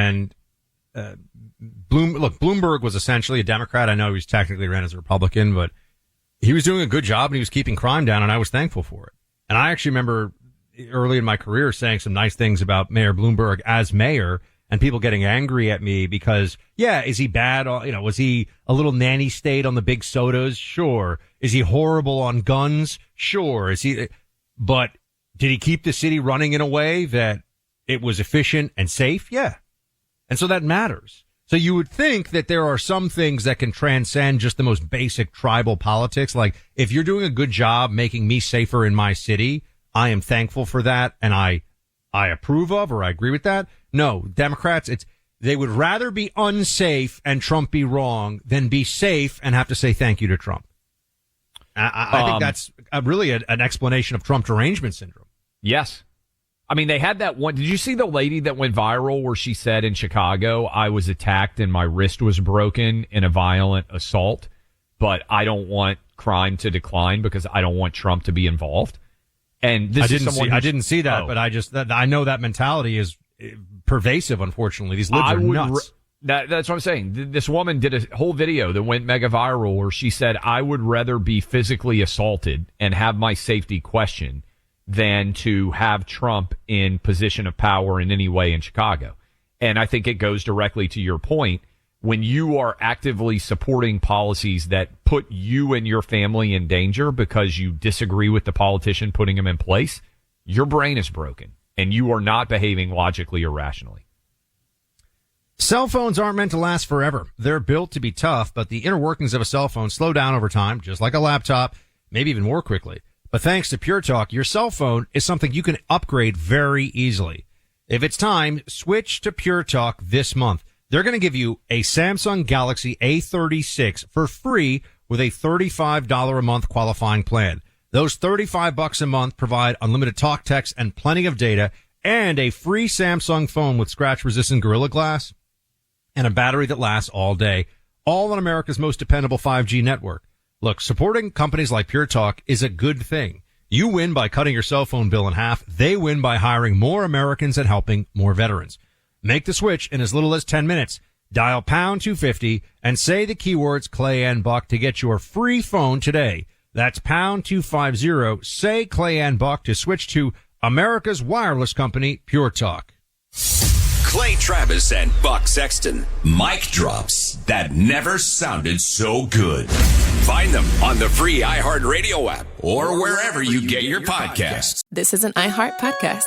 was essentially a Democrat. I know he was technically ran as a Republican, but he was doing a good job and he was keeping crime down, and I was thankful for it. And I actually remember early in my career saying some nice things about Mayor Bloomberg as mayor, and people getting angry at me because, yeah, is he bad? Was he a little nanny state on the big sodas? Sure. Is he horrible on guns? Sure. But did he keep the city running in a way that it was efficient and safe? Yeah. And so that matters. So you would think that there are some things that can transcend just the most basic tribal politics. Like, if you're doing a good job making me safer in my city, I am thankful for that, and I approve of, or I agree with that. No, Democrats, they would rather be unsafe and Trump be wrong than be safe and have to say thank you to Trump. I think that's really an explanation of Trump derangement syndrome. Yes. I mean, they had that one. Did you see the lady that went viral where she said in Chicago, I was attacked and my wrist was broken in a violent assault, but I don't want crime to decline because I don't want Trump to be involved? And this I didn't see that, but I know that mentality is pervasive. Unfortunately, these libs are nuts. That's what I'm saying. This woman did a whole video that went mega viral where she said, I would rather be physically assaulted and have my safety questioned than to have Trump in position of power in any way in Chicago. And I think it goes directly to your point. When you are actively supporting policies that put you and your family in danger because you disagree with the politician putting them in place, your brain is broken and you are not behaving logically or rationally. Cell phones aren't meant to last forever. They're built to be tough, but the inner workings of a cell phone slow down over time, just like a laptop, maybe even more quickly. But thanks to Pure Talk, your cell phone is something you can upgrade very easily. If it's time, switch to Pure Talk this month. They're going to give you a Samsung Galaxy A36 for free with a $35 a month qualifying plan. Those $35 a month provide unlimited talk, text, and plenty of data, and a free Samsung phone with scratch-resistant Gorilla Glass and a battery that lasts all day, all on America's most dependable 5G network. Look, supporting companies like Pure Talk is a good thing. You win by cutting your cell phone bill in half. They win by hiring more Americans and helping more veterans. Make the switch in as little as 10 minutes. Dial pound 250 and say the keywords Clay and Buck to get your free phone today. That's pound 250. Say Clay and Buck to switch to America's wireless company, Pure Talk. Clay Travis and Buck Sexton. Mic drops that never sounded so good. Find them on the free iHeartRadio app or wherever you get your podcasts. This is an iHeart podcast.